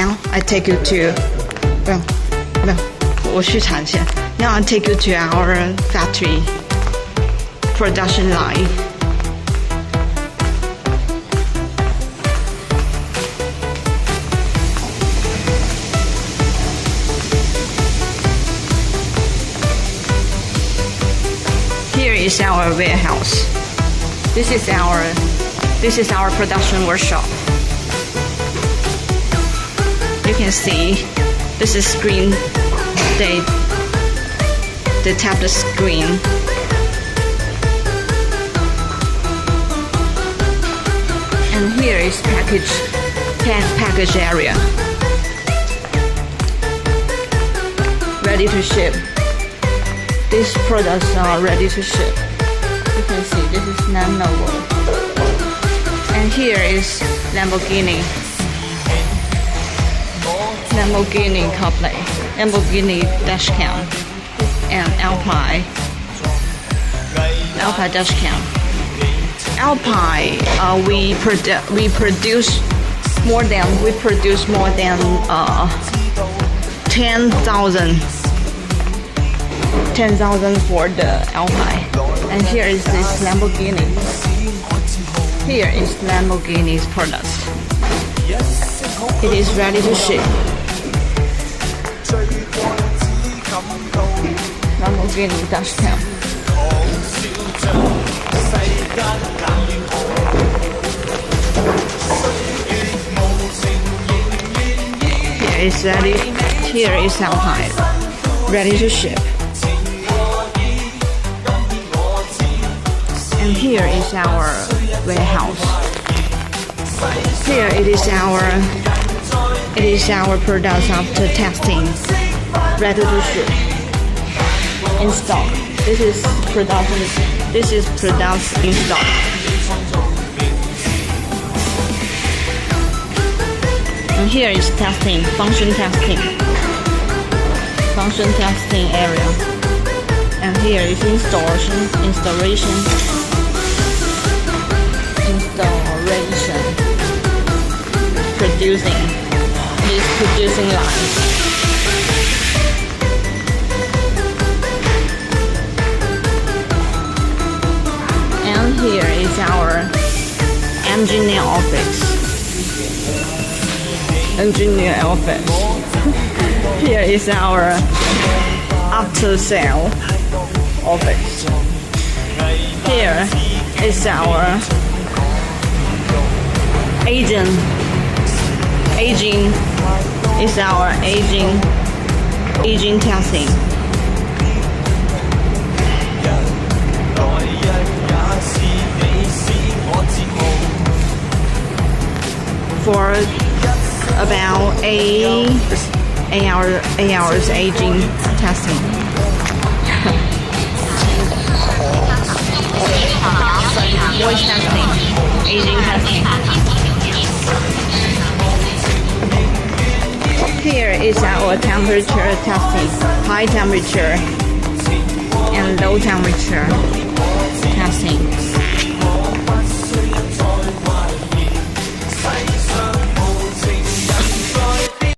Now I take you to, Now I take you to our factory production line. Here is our warehouse. This is our production workshop. You can see this is screen. They tap the screen. And here is package area. Ready to ship. These products are ready to ship. You can see this is Lenovo. And here is Lamborghini CarPlay, Lamborghini dashcam, and Alpine dashcam. Alpine, we produce more than 10,000 for the Alpine. And here is this Lamborghini. Here is Lamborghini's products. It is ready to ship. Lamborghini dashcam. Here is Alpine, ready to ship. And here is our warehouse. Here it is our products after testing, ready to ship. In stock. This is products in stock. And here is testing, function testing area. And here is installation, producing. This producing line. And here is our engineer office. Here is our after sale office. Here is our aging testing. For about 8 hours aging testing. Voice testing, aging testing. Here is our temperature testing, high temperature and low temperature testing.